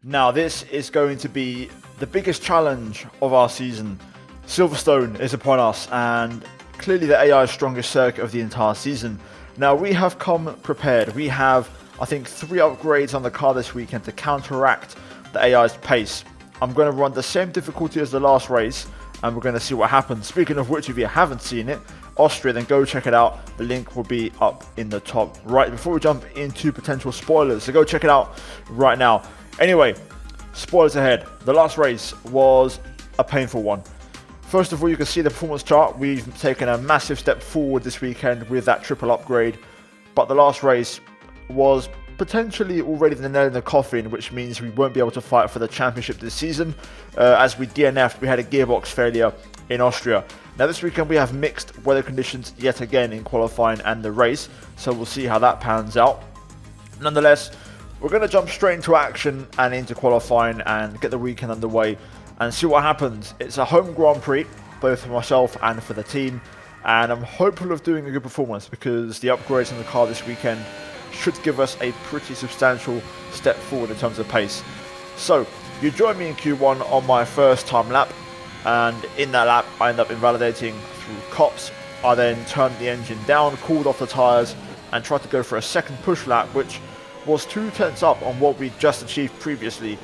Now this is going to be the biggest challenge of our season. Silverstone is upon us and clearly the AI's strongest circuit of the entire season. Now we have come prepared. We have, I think, 3 upgrades on the car this weekend to counteract the AI's pace. I'm going to run the same difficulty as the last race and we're going to see what happens. Speaking of which, if you haven't seen it, Austria, then go check it out. The link will be up in the top right before we jump into potential spoilers. So go check it out right now. Anyway, spoilers ahead. The last race was a painful one. First of all, you can see the performance chart. We've taken a massive step forward this weekend with that triple upgrade. But the last race was potentially already the nail in the coffin, which means we won't be able to fight for the championship this season. As we DNF'd, we had a gearbox failure in Austria. Now this weekend we have mixed weather conditions yet again in qualifying and the race. So we'll see how that pans out. Nonetheless, we're going to jump straight into action and into qualifying and get the weekend underway and see what happens. It's a home Grand Prix, both for myself and for the team, and I'm hopeful of doing a good performance because the upgrades in the car this weekend should give us a pretty substantial step forward in terms of pace. So, you join me in Q1 on my first time lap, and in that lap I end up invalidating through cops. I then turned the engine down, cooled off the tyres, and tried to go for a second push lap, which was 2 tenths up on what we just achieved previously.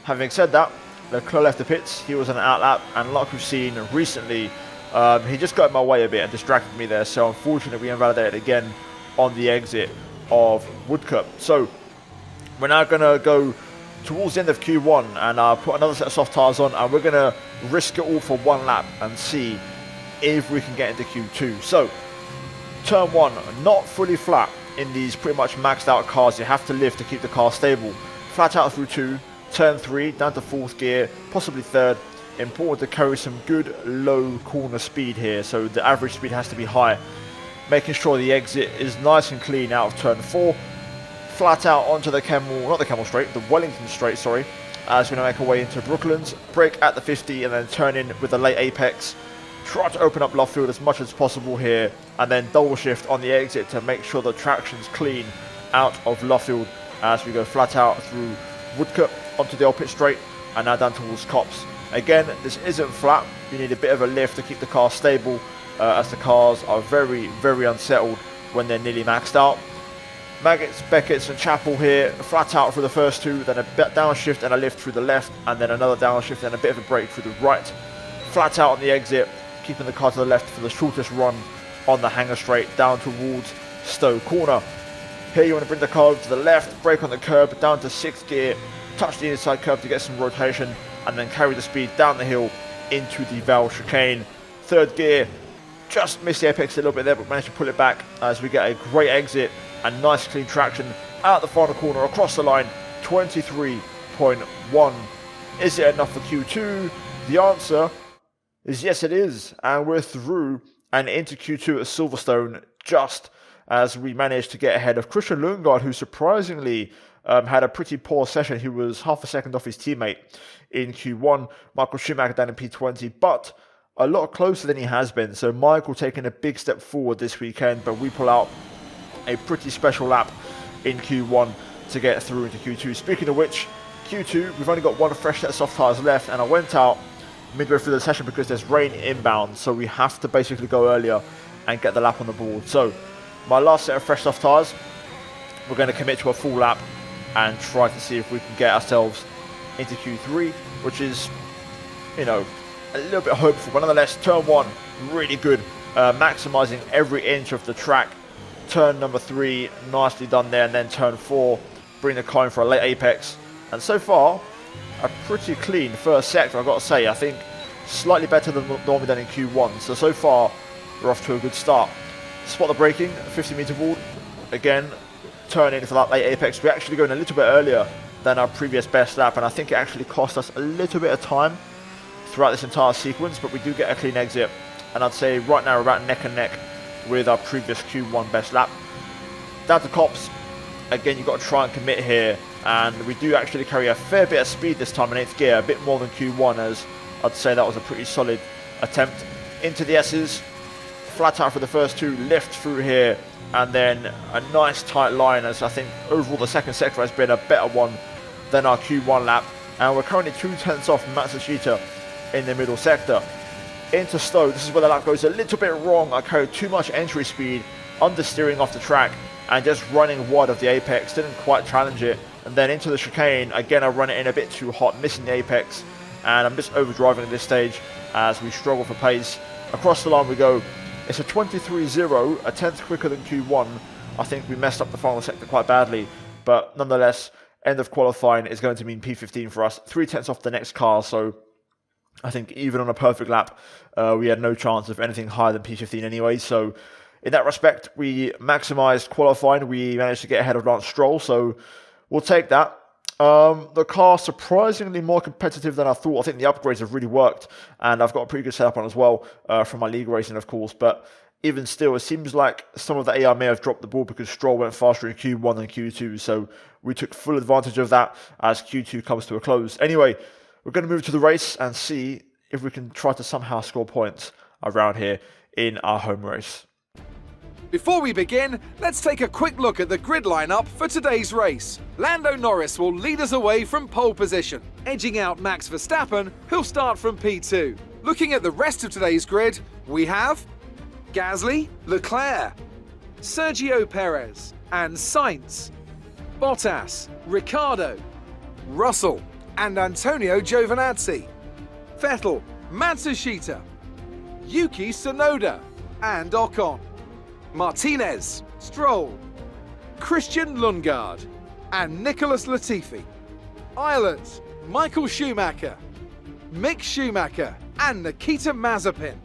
Having said that, Leclerc left the pits. He was on an out lap, and like we've seen recently, he just got in my way a bit and distracted me there. So unfortunately, we invalidated again on the exit of Woodcup. So we're now going to go towards the end of Q1 and put another set of soft tyres on, and we're going to risk it all for 1 lap and see if we can get into Q2. So turn 1, not fully flat. In these pretty much maxed out cars, you have to lift to keep the car stable. Flat out through 2, turn 3, down to 4th gear, possibly 3rd. Important to carry some good low corner speed here, so the average speed has to be high. Making sure the exit is nice and clean out of turn 4. Flat out onto the the Wellington straight, sorry. As we're going to make our way into Brooklands, brake at the 50 and then turn in with the late apex. Try to open up Luffield as much as possible here and then double shift on the exit to make sure the traction's clean out of Luffield as we go flat out through Woodcup onto the old pit straight and now down towards Copse. Again, this isn't flat. You need a bit of a lift to keep the car stable as the cars are very, very unsettled when they're nearly maxed out. Maggots, Beckett's and Chapel here, flat out for the first 2, then a downshift and a lift through the left and then another downshift and a bit of a brake through the right. Flat out on the exit, keeping the car to the left for the shortest run on the hanger straight down towards Stowe Corner. Here you want to bring the car over to the left, brake on the curb, down to 6th gear, touch the inside curb to get some rotation, and then carry the speed down the hill into the Val chicane. 3rd gear, just missed the apex a little bit there, but managed to pull it back as we get a great exit and nice clean traction out the final corner across the line, 23.1. Is it enough for Q2? The answer is yes it is, and we're through and into Q2 at Silverstone just as we managed to get ahead of Christian Lundgaard, who surprisingly had a pretty poor session. He was half a second off his teammate in Q1, Michael Schumacher down in P20, but a lot closer than he has been. So Michael taking a big step forward this weekend, but we pull out a pretty special lap in Q1 to get through into Q2. Speaking of which, Q2, we've only got 1 fresh set of soft tyres left, and I went out midway through the session because there's rain inbound, so we have to basically go earlier and get the lap on the board. So my last set of fresh soft tyres, we're going to commit to a full lap and try to see if we can get ourselves into Q3, which is, you know, a little bit hopeful, but nonetheless, turn 1 really good, maximising every inch of the track. Turn number 3 nicely done there, and then turn 4 bring the car in for a late apex, and so far a pretty clean first sector, I've got to say. I think slightly better than normally done in Q1. So far, we're off to a good start. Spot the braking, 50 metre wall. Again, turn in for that late apex. We're actually going a little bit earlier than our previous best lap, and I think it actually cost us a little bit of time throughout this entire sequence, but we do get a clean exit. And I'd say right now we're about neck and neck with our previous Q1 best lap. Down to Copse. Again, you've got to try and commit here, and we do actually carry a fair bit of speed this time in 8th gear, a bit more than Q1, as I'd say that was a pretty solid attempt. Into the S's, flat out for the first 2, lift through here, and then a nice tight line, as I think overall the second sector has been a better one than our Q1 lap, and we're currently 2/10 off Matsushita in the middle sector. Into Stowe, this is where the lap goes a little bit wrong. I carried too much entry speed, understeering off the track, and just running wide of the apex, didn't quite challenge it. And then into the chicane, again I run it in a bit too hot, missing the apex, and I'm just overdriving at this stage as we struggle for pace. Across the line we go. It's a 23.0, a tenth quicker than Q1. I think we messed up the final sector quite badly, but nonetheless, end of qualifying is going to mean P15 for us, 3/10 off the next car, so I think even on a perfect lap, we had no chance of anything higher than P15 anyway. So in that respect, we maximised qualifying. We managed to get ahead of Lance Stroll, so we'll take that. The car surprisingly more competitive than I thought. I think the upgrades have really worked, and I've got a pretty good setup on as well from my league racing, of course. But even still, it seems like some of the AI may have dropped the ball because Stroll went faster in Q1 than Q2. So we took full advantage of that as Q2 comes to a close. Anyway, we're going to move to the race and see if we can try to somehow score points around here in our home race. Before we begin, let's take a quick look at the grid lineup for today's race. Lando Norris will lead us away from pole position, edging out Max Verstappen, who'll start from P2. Looking at the rest of today's grid, we have Gasly, Leclerc, Sergio Perez, and Sainz, Bottas, Ricciardo, Russell, and Antonio Giovinazzi, Vettel, Matsushita, Yuki Tsunoda, and Ocon, Martinez, Stroll, Christian Lundgaard, and Nicholas Latifi, Ireland, Michael Schumacher, Mick Schumacher, and Nikita Mazepin.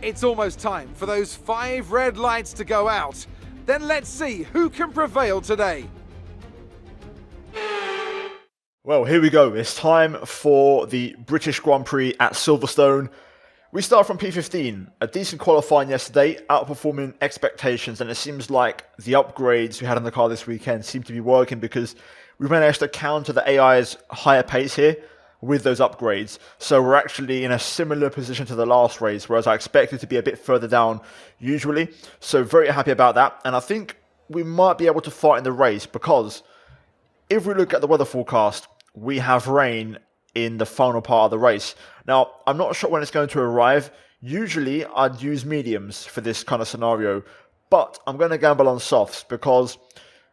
It's almost time for those 5 red lights to go out. Then let's see who can prevail today. Well, here we go. It's time for the British Grand Prix at Silverstone. We start from P15, a decent qualifying yesterday, outperforming expectations, and it seems like the upgrades we had on the car this weekend seem to be working because we managed to counter the AI's higher pace here with those upgrades. So we're actually in a similar position to the last race, whereas I expected to be a bit further down usually. So very happy about that, and I think we might be able to fight in the race because if we look at the weather forecast, we have rain in the final part of the race. Now, I'm not sure when it's going to arrive. Usually, I'd use mediums for this kind of scenario, but I'm going to gamble on softs because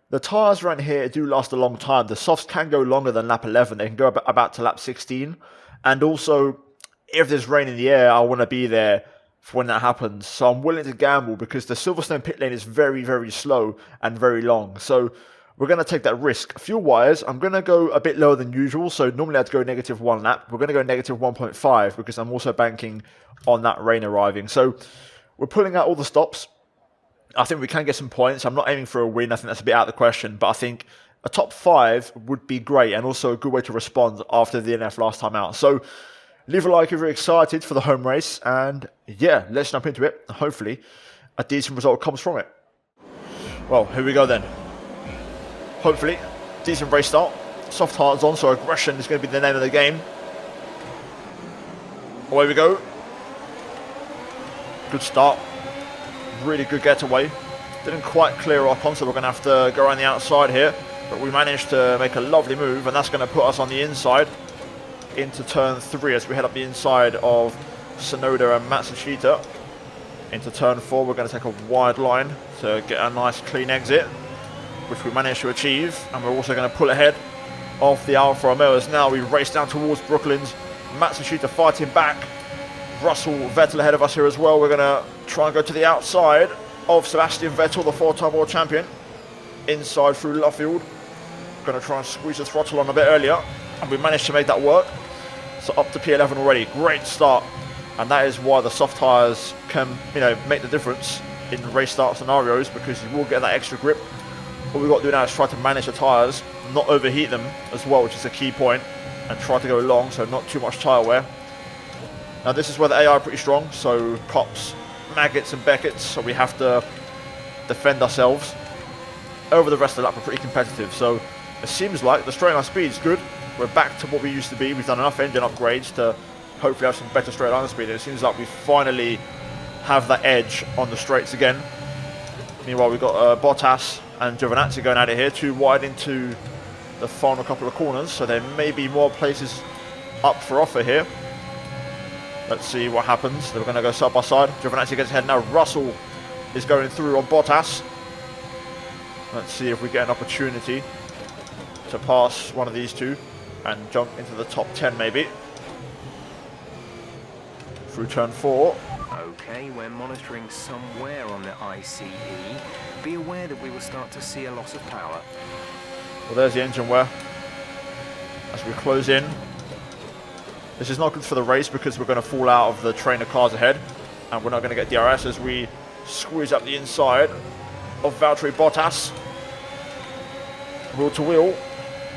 the tyres around here do last a long time. The softs can go longer than lap 11. They can go about to lap 16. And also, if there's rain in the air, I want to be there for when that happens. So I'm willing to gamble because the Silverstone pit lane is very, very slow and very long. So we're going to take that risk. Fuel-wise, I'm going to go a bit lower than usual. So normally I'd go -1 lap. We're going to go -1.5 because I'm also banking on that rain arriving. So we're pulling out all the stops. I think we can get some points. I'm not aiming for a win. I think that's a bit out of the question. But I think a top 5 would be great and also a good way to respond after the DNF last time out. So leave a like if you're excited for the home race. And yeah, let's jump into it. Hopefully a decent result comes from it. Well, here we go then. Hopefully, decent race start. Soft hearts on, so aggression is going to be the name of the game. Away we go. Good start. Really good getaway. Didn't quite clear Ocon, so we're going to have to go around the outside here. But we managed to make a lovely move, and that's going to put us on the inside into turn 3 as we head up the inside of Tsunoda and Matsushita. Into turn 4, we're going to take a wide line to get a nice clean exit, which we managed to achieve, and we're also going to pull ahead of the Alfa Romeo as now we race down towards Brooklands. Matsushita fighting back. Russell, Vettel ahead of us here as well. We're going to try and go to the outside of Sebastian Vettel, the 4-time world champion. Inside through Luffield. Going to try and squeeze the throttle on a bit earlier, and we managed to make that work. So up to P11 already. Great start, and that is why the soft tyres can, make the difference in race start scenarios, because you will get that extra grip. All we've got to do now is try to manage the tyres, not overheat them as well, which is a key point, and try to go long, so not too much tyre wear. Now this is where the AI are pretty strong, so cops, maggots and beckets, so we have to defend ourselves. Over the rest of the lap we're pretty competitive, so it seems like the straight line speed is good. We're back to what we used to be. We've done enough engine upgrades to hopefully have some better straight line speed, and it seems like we finally have that edge on the straights again. Meanwhile we've got Bottas and Giovinazzi going at it here, too wide into the final couple of corners, so there may be more places up for offer here. Let's see what happens. They're going to go side by side. Giovinazzi gets ahead now. Russell is going through on Bottas. Let's see if we get an opportunity to pass one of these two and jump into the top 10 maybe. Through turn 4. Okay, we're monitoring somewhere on the ICE. Be aware that we will start to see a loss of power. Well, there's the engine wear. As we close in. This is not good for the race because we're going to fall out of the train of cars ahead. And we're not going to get DRS as we squeeze up the inside of Valtteri Bottas. Wheel to wheel.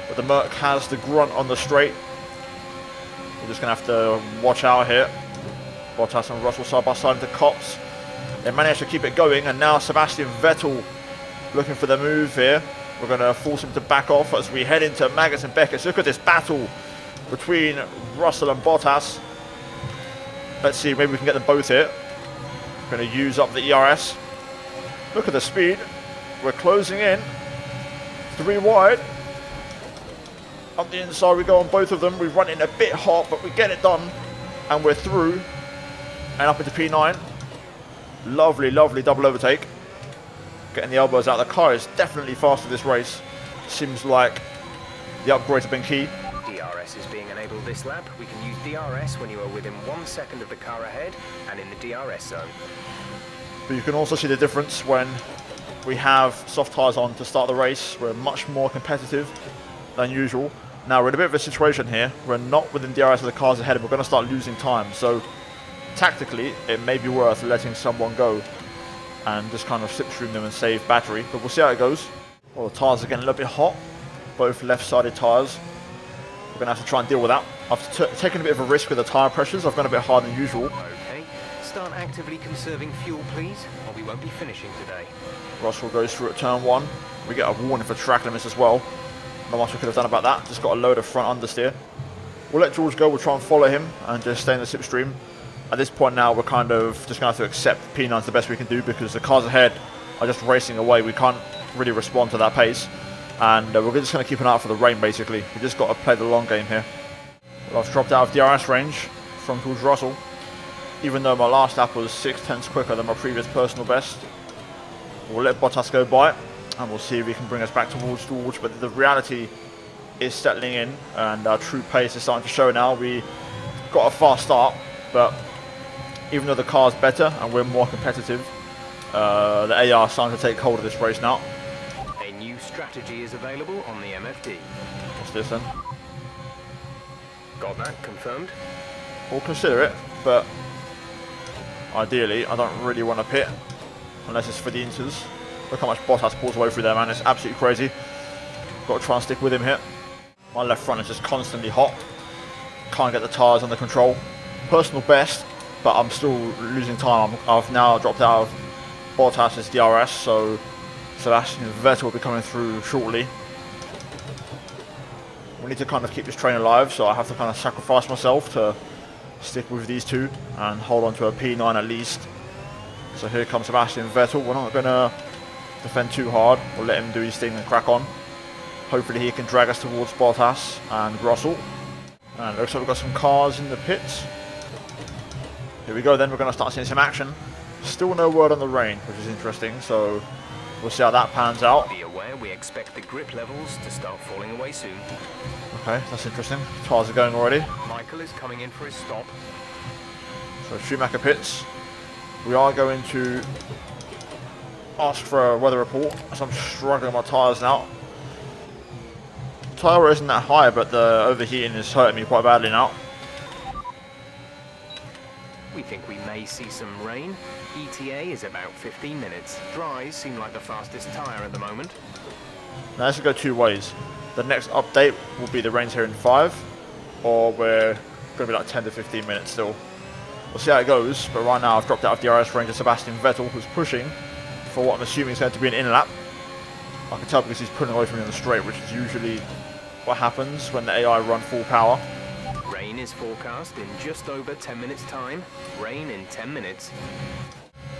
But the Merc has the grunt on the straight. We're just going to have to watch out here. Bottas and Russell side by side into Cops. They managed to keep it going, and now Sebastian Vettel looking for the move here. We're going to force him to back off as we head into Magnus and Beckett. So look at this battle between Russell and Bottas. Let's see, maybe we can get them both here. We're going to use up the ERS. Look at the speed. We're closing in. 3 wide. Up the inside we go on both of them. We run in a bit hot, but we get it done. And we're through. And up into P9. Lovely, lovely double overtake. Getting the elbows out. The car is definitely faster this race. Seems like the upgrades have been key. DRS is being enabled this lap. We can use DRS when you are within 1 second of the car ahead and in the DRS zone. But you can also see the difference when we have soft tyres on to start the race. We're much more competitive than usual. Now we're in a bit of a situation here. We're not within DRS of the cars ahead and we're going to start losing time. So tactically, it may be worth letting someone go and just kind of slipstream them and save battery. But we'll see how it goes. Well, the tyres are getting a little bit hot. Both left-sided tyres. We're going to have to try and deal with that. After taking a bit of a risk with the tyre pressures, I've gone a bit harder than usual. Okay, start actively conserving fuel, please, or we won't be finishing today. Russell goes through at turn 1. We get a warning for track limits as well. Not much we could have done about that. Just got a load of front understeer. We'll let George go. We'll try and follow him and just stay in the slipstream. At this point now, we're kind of just going to have to accept P9's the best we can do because the cars ahead are just racing away. We can't really respond to that pace. And we're just going to keep an eye out for the rain, basically. We just got to play the long game here. Well, I've dropped out of DRS range from George Russell. Even though my last lap was 6/10 quicker than my previous personal best. We'll let Bottas go by. And we'll see if he can bring us back towards George. But the reality is settling in. And our true pace is starting to show now. We got a fast start. But even though the car's better and we're more competitive, the AR is starting to take hold of this race now. A new strategy is available on the MFD. What's this then? Got that confirmed? We'll consider it, but ideally I don't really want to pit unless it's for the inters. Look how much Bottas pulls away through there, man. It's absolutely crazy. Got to try and stick with him here. My left front is just constantly hot. Can't get the tyres under control. Personal best, but I'm still losing time. I've now dropped out of Bottas' DRS, so Sebastian Vettel will be coming through shortly. We need to kind of keep this train alive, so I have to kind of sacrifice myself to stick with these two and hold on to a P9 at least. So here comes Sebastian Vettel. We're not going to defend too hard. We'll let him do his thing and crack on. Hopefully he can drag us towards Bottas and Russell. And it looks like we've got some cars in the pits. Here we go then, we're going to start seeing some action. Still no word on the rain, which is interesting, so we'll see how that pans out. Be aware we expect the grip levels to start falling away soon. Okay, that's interesting. Tyres are going already. Michael is coming in for his stop. So Schumacher pits. We are going to ask for a weather report, as I'm struggling with my tyres now. Tyre isn't that high, but the overheating is hurting me quite badly now. We think we may see some rain. ETA is about 15 minutes. Dries seem like the fastest tyre at the moment. Now this will go two ways. The next update will be the rain's here in 5, or we're going to be like 10 to 15 minutes still. We'll see how it goes, but right now I've dropped out of DRS range of Sebastian Vettel, who's pushing for what I'm assuming is going to be an in-lap. I can tell because he's pulling away from me on the straight, which is usually what happens when the AI run full power. Rain is forecast in just over 10 minutes time. Rain in 10 minutes.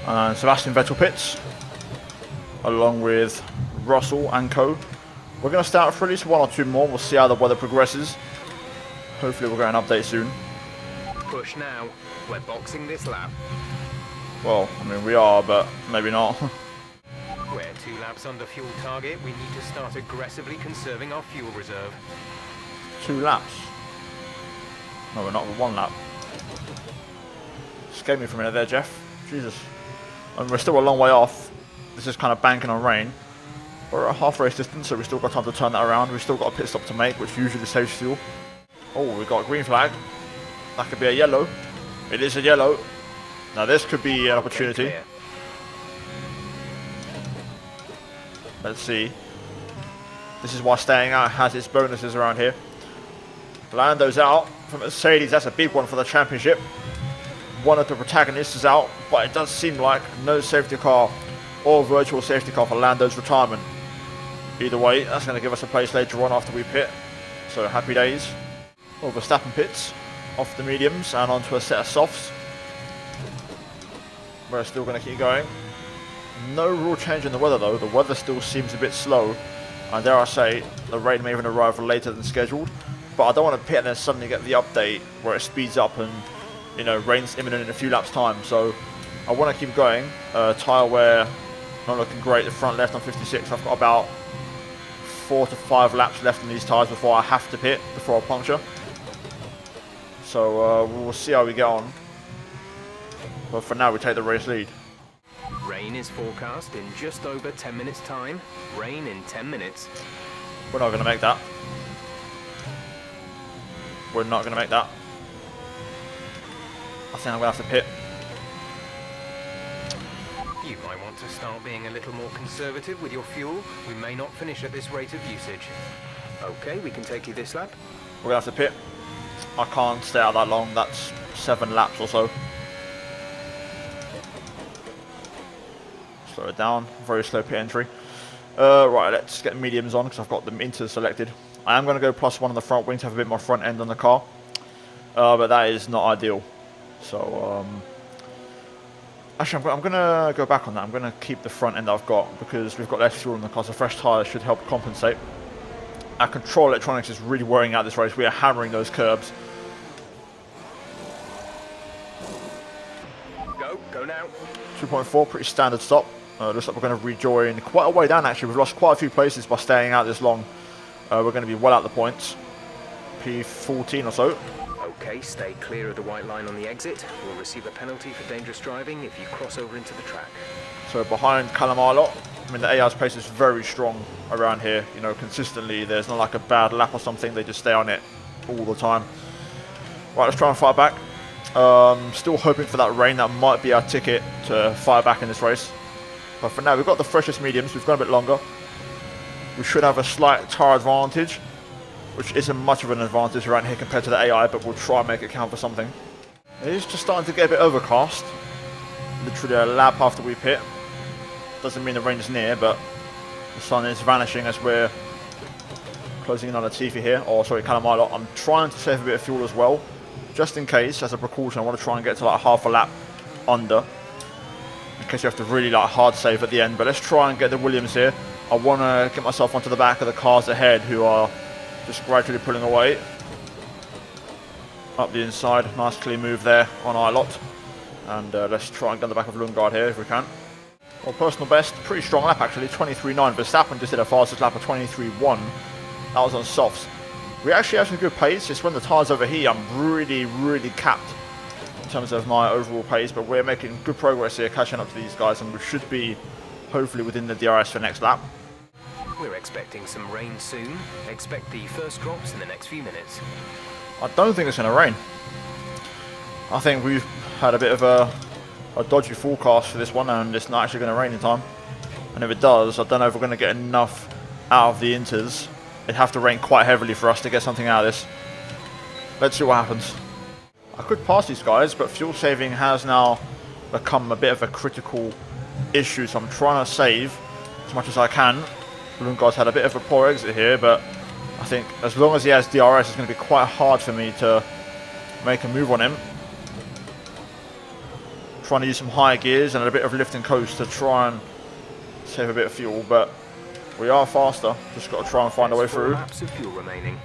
And Sebastian Vettel pits, along with Russell and co. We're going to start for at least 1 or 2 more. We'll see how the weather progresses. Hopefully we'll get an update soon. Push now. We're boxing this lap. Well, I mean, we are, but maybe not. We're 2 laps under fuel target. We need to start aggressively conserving our fuel reserve. 2 laps? No, we're not. We're 1 lap. Scared me for a minute there, Jeff. Jesus. And we're still a long way off. This is kind of banking on rain. We're at half race distance, so we've still got time to turn that around. We've still got a pit stop to make, which usually saves fuel. Oh, we've got a green flag. That could be a yellow. It is a yellow. Now this could be an opportunity. Let's see. This is why staying out has its bonuses around here. Lando's out from Mercedes. That's a big one for the championship. One of the protagonists is out, but it does seem like no safety car or virtual safety car for Lando's retirement. Either way, that's going to give us a place later on after we pit. So happy days. Well, Verstappen pits off the mediums and onto a set of softs. We're still going to keep going. No real change in the weather though. The weather still seems a bit slow. And dare I say, the rain may even arrive later than scheduled. But I don't want to pit and then suddenly get the update where it speeds up and, you know, rain's imminent in a few laps time. So I want to keep going. Tyre wear not looking great. The front left on 56. I've got about 4 to 5 laps left on these tyres before I have to pit, before I puncture. So we'll see how we get on. But for now we take the race lead. Rain is forecast in just over 10 minutes time. Rain in 10 minutes. We're not going to make that. We're not going to make that. I think I'm going to have to pit. You might want to start being a little more conservative with your fuel. We may not finish at this rate of usage. Okay, we can take you this lap. We're going to have to pit. I can't stay out that long. That's 7 laps or so. Slow it down. Very slow pit entry. Right, let's get mediums on because I've got them inters selected. I am going to go +1 on the front wing to have a bit more front end on the car. But that is not ideal. So, actually, I'm going to go back on that. I'm going to keep the front end I've got because we've got less fuel in the car, so fresh tyres should help compensate. Our control electronics is really wearing out this race. We are hammering those curbs. Go now. 2.4, pretty standard stop. Looks like we're going to rejoin quite a way down actually. We've lost quite a few places by staying out this long. We're going to be well out the points. P14 or so. Okay, stay clear of the white line on the exit. We'll receive a penalty for dangerous driving if you cross over into the track. So behind Callum Arlott, I mean the AI's pace is very strong around here. You know, consistently. There's not like a bad lap or something. They just stay on it all the time. Right, let's try and fight back. Still hoping for that rain. That might be our ticket to fire back in this race. But for now, we've got the freshest mediums. We've gone a bit longer. We should have a slight tyre advantage, which isn't much of an advantage around here compared to the AI, but we'll try and make it count for something. It is just starting to get a bit overcast. Literally a lap after we pit. Doesn't mean the rain is near, but the sun is vanishing as we're closing in on Latifi here. Or sorry, Callum Arlott. I'm trying to save a bit of fuel as well, just in case, as a precaution. I want to try and get to like half a lap under, in case you have to really like hard save at the end. But let's try and get the Williams here. I want to get myself onto the back of the cars ahead who are just gradually pulling away. Up the inside, nice clean move there on Arlott. And let's try and get on the back of Lundgaard here if we can. Well, personal best, pretty strong lap actually, 23.9. Verstappen just did a fastest lap of 23.1. That was on softs. We actually have some good pace. It's when the tyres overheat, I'm really capped in terms of my overall pace. But we're making good progress here, catching up to these guys, and we should be hopefully within the DRS for next lap. We're expecting some rain soon. Expect the first drops in the next few minutes. I don't think it's going to rain. I think we've had a bit of a dodgy forecast for this one, and it's not actually going to rain in time. And if it does, I don't know if we're going to get enough out of the inters. It'd have to rain quite heavily for us to get something out of this. Let's see what happens. I could pass these guys, but fuel saving has now become a bit of a critical issue, so I'm trying to save as much as I can. Lundgaard's had a bit of a poor exit here, but I think as long as he has DRS, it's going to be quite hard for me to make a move on him. Trying to use some higher gears and a bit of lift and coast to try and save a bit of fuel, but We are faster. Just got to try and find a way There's 4 through. laps of fuel remaining.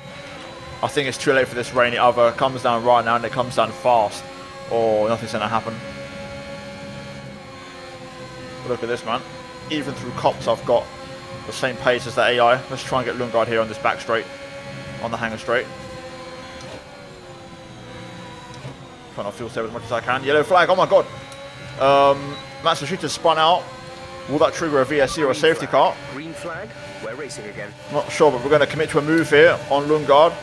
I think it's too late for this rain. It either comes down right now and it comes down fast, or nothing's going to happen. Look at this, man. Even through cops, I've got the same pace as the AI. Let's try and get Lundgaard here on this back straight, on the hanger straight. Trying to fuel save as much as I can. Yellow flag, oh my god. Max Verschuter spun out. Will that trigger a VSC or a safety car? Green flag. We're racing again. Not sure, but we're going to commit to a move here on Lundgaard.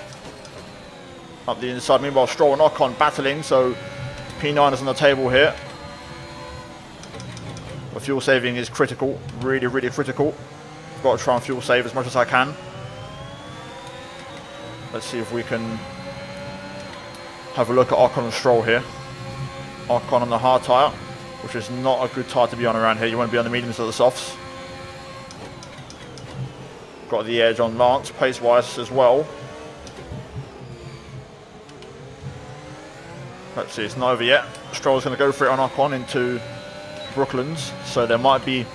Up the inside. Meanwhile, Stroll and Ocon battling, so P9 is on the table here. The fuel saving is critical, really, really critical. I've got to try and fuel save as much as I can. Let's see if we can have a look at Ocon and Stroll here. Ocon on the hard tyre, which is not a good tyre to be on around here. You want to be on the mediums or the softs. Got the edge on Lance, pace-wise as well. Let's see, it's not over yet. Stroll's going to go for it on Ocon into Brooklands, so there might be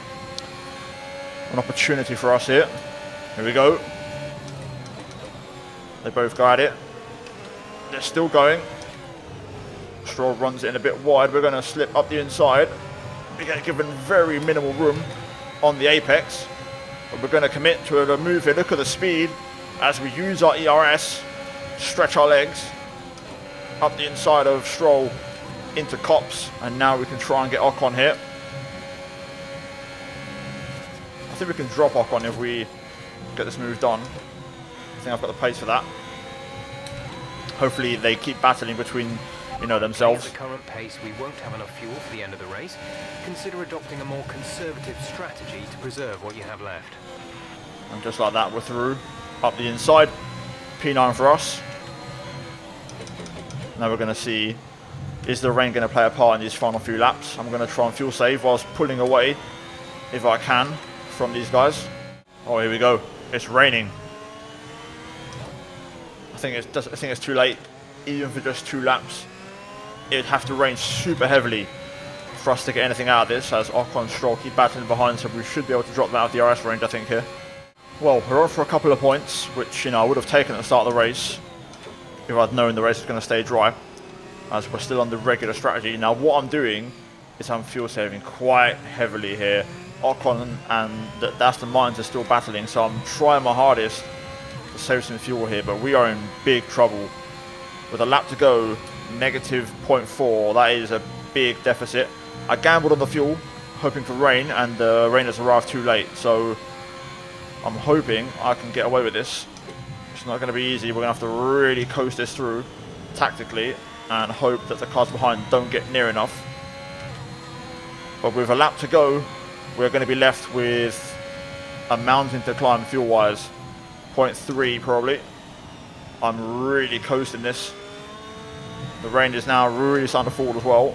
an opportunity for us here. Here we go. They both go at it. They're still going. Stroll runs it in a bit wide. We're going to slip up the inside. We get given very minimal room on the apex, but we're going to commit to a move here. Look at the speed as we use our ERS, stretch our legs up the inside of Stroll into Cops, and now we can try and get Ocon here. I think we can drop Ocon if we get this move done. I think I've got the pace for that. Hopefully they keep battling between, you know, themselves. At the current pace, we won't have enough fuel for the end of the race. Consider adopting a more conservative strategy to preserve what you have left. And just like that, we're through. Up the inside. P9 for us. Now we're going to see, is the rain going to play a part in these final few laps? I'm going to try and fuel save whilst pulling away, if I can, from these guys. Oh, here we go. It's raining. I think it's too late, even for just 2 laps. It'd have to rain super heavily for us to get anything out of this, as Ocon and Stroll keep battling behind, so we should be able to drop that out of the RS range, I think, here. Well, we're on for a couple of points, which, you know, I would have taken at the start of the race if I'd known the race was going to stay dry, as we're still on the regular strategy. Now, what I'm doing is I'm fuel saving quite heavily here. Ocon and the Aston Martins are still battling, so I'm trying my hardest to save some fuel here, but we are in big trouble. With a lap to go, negative 0.4, that is a big deficit. I gambled on the fuel, hoping for rain, and the rain has arrived too late, so I'm hoping I can get away with this. It's not going to be easy. We're going to have to really coast this through tactically and hope that the cars behind don't get near enough. But with a lap to go, we're going to be left with a mountain to climb fuel-wise. 0.3 probably. I'm really coasting this. The rain is now really starting to fall as well.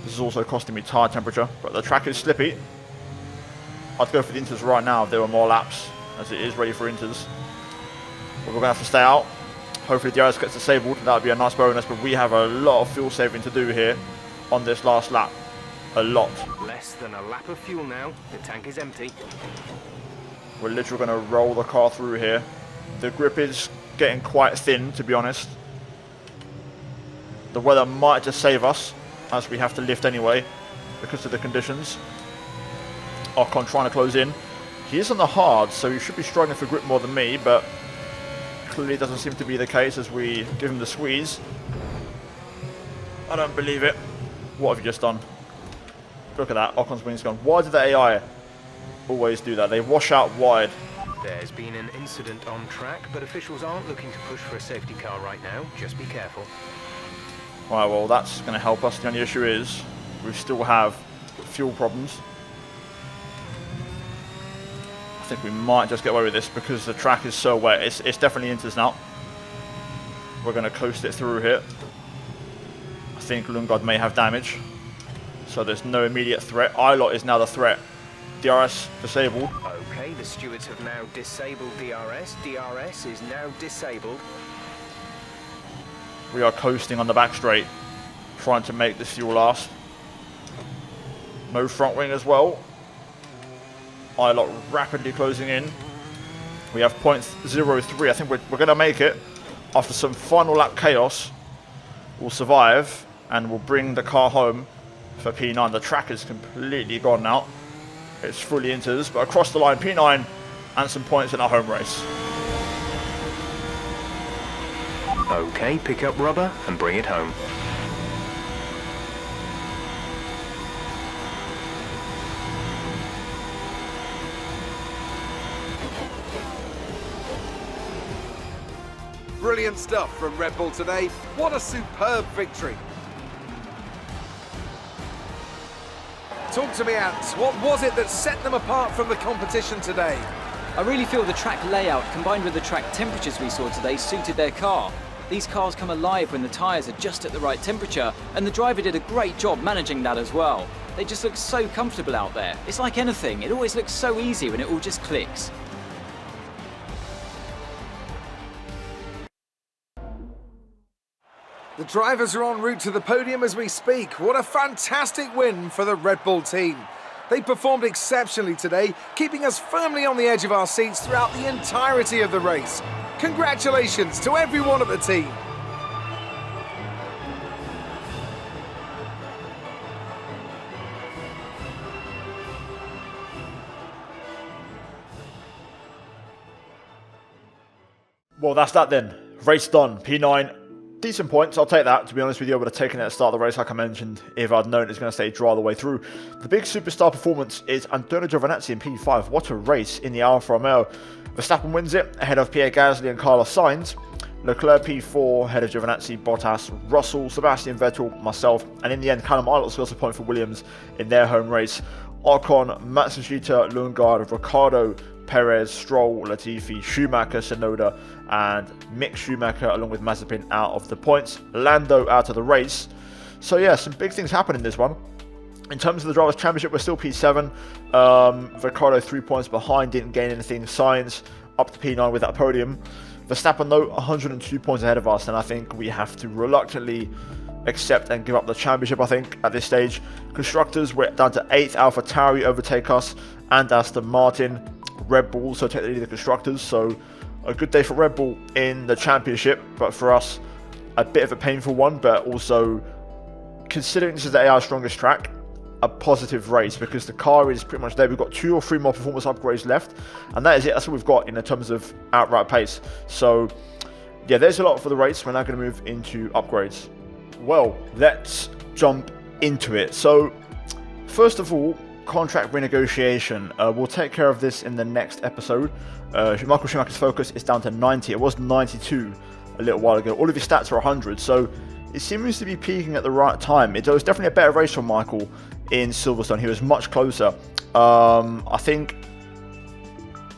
This is also costing me tyre temperature, but the track is slippy. I'd go for the inters right now if there were more laps, as it is ready for inters. But we're going to have to stay out. Hopefully DRS gets disabled. That would be a nice bonus, but we have a lot of fuel saving to do here on this last lap. A lot. Less than a lap of fuel now. The tank is empty. We're literally going to roll the car through here. The grip is getting quite thin, to be honest. The weather might just save us, as we have to lift anyway because of the conditions. Ocon trying to close in. He is on the hard, so he should be struggling for grip more than me, but clearly doesn't seem to be the case as we give him the squeeze. I don't believe it. What have you just done? Look at that, Ocon's wing's gone. Why did the AI always do that? They wash out wide. There's been an incident on track, but officials aren't looking to push for a safety car right now. Just be careful. Right, well, that's going to help us. The only issue is we still have fuel problems. I think we might just get away with this because the track is so wet. It's definitely inters now. We're going to coast it through here. I think Lundgaard may have damage, so there's no immediate threat. Ilott is now the threat. DRS disabled. Okay, the stewards have now disabled DRS. DRS is now disabled. We are coasting on the back straight, trying to make this fuel last. No front wing as well. Ilott rapidly closing in. We have 0.03. I think we're going to make it. After some final lap chaos, we'll survive and we'll bring the car home for P9. The track is completely gone now. It's fully into us, but across the line, P9 and some points in our home race. Okay, pick up rubber and bring it home. Brilliant stuff from Red Bull today. What a superb victory. Talk to me, Ant. What was it that set them apart from the competition today? I really feel the track layout combined with the track temperatures we saw today suited their car. These cars come alive when the tyres are just at the right temperature, and the driver did a great job managing that as well. They just look so comfortable out there. It's like anything, it always looks so easy when it all just clicks. The drivers are en route to the podium as we speak. What a fantastic win for the Red Bull team. They performed exceptionally today, keeping us firmly on the edge of our seats throughout the entirety of the race. Congratulations to everyone at the team. Well, that's that then. Race done. P9. Decent points, I'll take that. To be honest with you, I would have taken it at the start of the race, like I mentioned, if I'd known it's going to stay dry the way through. The big superstar performance is Antonio Giovinazzi in P5. What a race in the Alfa Romeo. Verstappen wins it, ahead of Pierre Gasly and Carlos Sainz. Leclerc P4, ahead of Giovinazzi, Bottas, Russell, Sebastian Vettel, myself, and in the end, Callum Ilott scores a point for Williams in their home race. Ocon, Matsushita, Lundgaard, Ricciardo, Perez, Stroll, Latifi, Schumacher, Tsunoda, and Mick Schumacher along with Mazepin out of the points. Lando out of the race. So yeah, some big things happen in this one. In terms of the Drivers' Championship, we're still P7. Ricciardo 3 points behind, didn't gain anything. Sainz up to P9 with that podium. Verstappen though, 102 points ahead of us, and I think we have to reluctantly accept and give up the championship, I think, at this stage. Constructors, we're down to 8th. AlphaTauri overtake us, and Aston Martin. Red Bull also take the lead of the Constructors, so a good day for Red Bull in the championship, but for us, a bit of a painful one, but also, considering this is the AI's strongest track, a positive race, because the car is pretty much there. We've got 2 or 3 more performance upgrades left, and that is it. That's what we've got in terms of outright pace. So, yeah, there's a lot for the race. We're now going to move into upgrades. Well, let's jump into it. So, first of all, contract renegotiation. We'll take care of this in the next episode. Michael Schumacher's focus is down to 90. It was 92 a little while ago. All of his stats are 100, so it seems to be peaking at the right time. It was definitely a better race for Michael in Silverstone. He was much closer. I think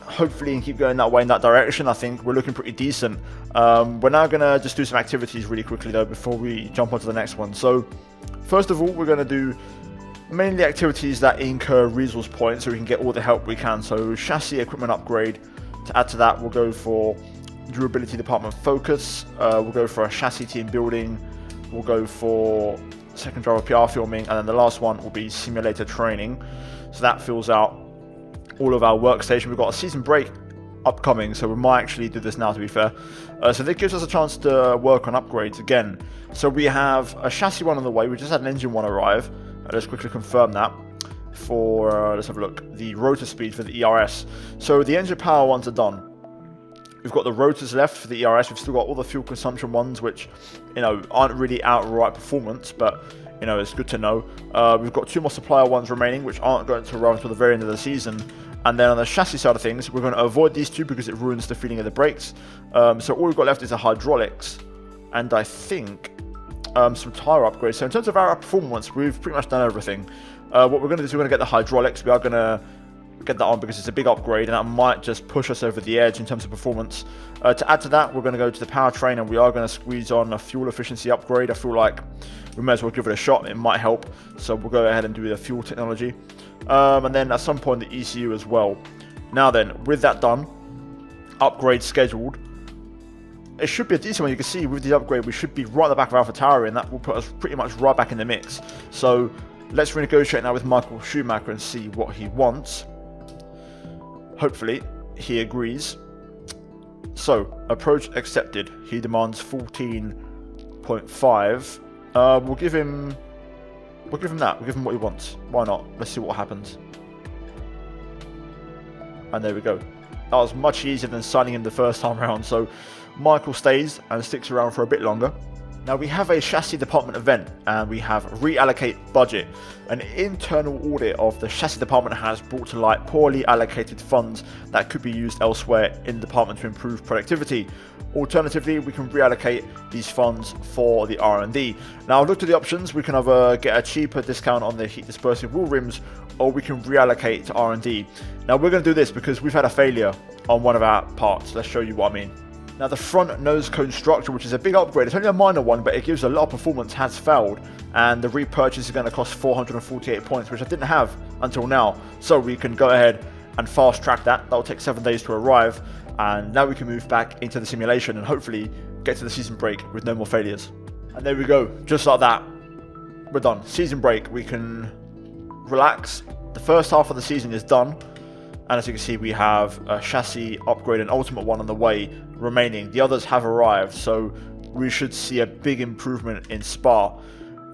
hopefully he can keep going that way in that direction. I think we're looking pretty decent. We're now going to just do some activities really quickly though before we jump onto the next one. So first of all, we're going to do mainly activities that incur resource points so we can get all the help we can. So chassis equipment upgrade. To add to that, we'll go for durability department focus. We'll go for a chassis team building. We'll go for second driver PR filming, and then the last one will be simulator training. So that fills out all of our workstation. We've got a season break upcoming, so we might actually do this now, to be fair. So that gives us a chance to work on upgrades again. So we have a chassis one on the way. We just had an engine one arrive. Let's quickly confirm that for, let's have a look, the rotor speed for the ERS. So the engine power ones are done. We've got the rotors left for the ERS. We've still got all the fuel consumption ones, which, you know, aren't really outright performance, but, you know, it's good to know. We've got 2 more supplier ones remaining, which aren't going to arrive until the very end of the season. And then on the chassis side of things, we're going to avoid these 2 because it ruins the feeling of the brakes. So all we've got left is the hydraulics, and I think some tyre upgrades. So in terms of our performance, we've pretty much done everything. What we're going to do is we're going to get the hydraulics. We are going to get that on because it's a big upgrade, and that might just push us over the edge in terms of performance. To add to that, we're going to go to the powertrain, and we are going to squeeze on a fuel efficiency upgrade. I feel like we may as well give it a shot. It might help. So we'll go ahead and do the fuel technology. And then at some point the ECU as well. Now then, with that done, upgrade scheduled. It should be a decent one. You can see with the upgrade, we should be right at the back of AlphaTauri, and that will put us pretty much right back in the mix. So let's renegotiate now with Michael Schumacher and see what he wants. Hopefully he agrees. So, approach accepted. He demands 14.5. We'll give him that. We'll give him what he wants. Why not? Let's see what happens. And there we go. That was much easier than signing him the first time around. So Michael stays and sticks around for a bit longer. Now we have a chassis department event and we have reallocate budget. An internal audit of the chassis department has brought to light poorly allocated funds that could be used elsewhere in the department to improve productivity. Alternatively, we can reallocate these funds for the R&D. Now I've looked at the options. We can either get a cheaper discount on the heat dispersing wheel rims, or we can reallocate to R&D. Now we're going to do this because we've had a failure on one of our parts. Let's show you what I mean. Now the front nose cone structure, which is a big upgrade, it's only a minor one, but it gives a lot of performance, has failed. And the repurchase is going to cost 448 points, which I didn't have until now. So we can go ahead and fast track that. That'll take 7 days to arrive. And now we can move back into the simulation and hopefully get to the season break with no more failures. And there we go, just like that. We're done. Season break, we can relax. The first half of the season is done. And as you can see, we have a chassis upgrade and ultimate one on the way remaining. The others have arrived, so we should see a big improvement in Spa.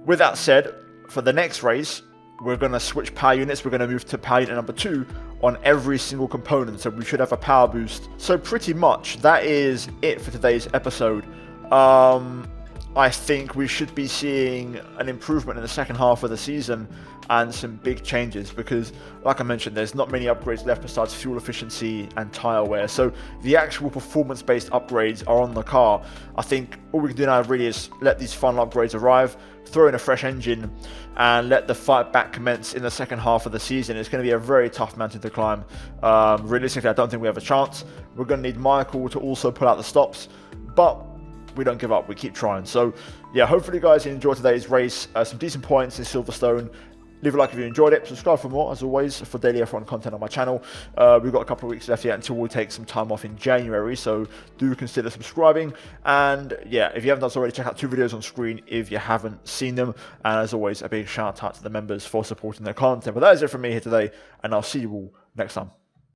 With that said, for the next race, we're going to switch power units. We're going to move to power unit number 2 on every single component, so we should have a power boost. So pretty much that is it for today's episode. I think we should be seeing an improvement in the second half of the season and some big changes because, like I mentioned, there's not many upgrades left besides fuel efficiency and tyre wear. So the actual performance-based upgrades are on the car. I think all we can do now really is let these final upgrades arrive, throw in a fresh engine, and let the fight back commence in the second half of the season. It's going to be a very tough mountain to climb. Realistically, I don't think we have a chance. We're going to need Michael to also pull out the stops, but we don't give up, we keep trying. So yeah, hopefully guys you enjoyed today's race. Some decent points in Silverstone. Leave a like if you enjoyed it. Subscribe for more, as always, for daily F1 content on my channel. We've got a couple of weeks left yet until we take some time off in January, so do consider subscribing. And yeah, if you haven't done so already, check out 2 videos on screen if you haven't seen them. And as always, a big shout out to the members for supporting their content. But that is it from me here today, and I'll see you all next time.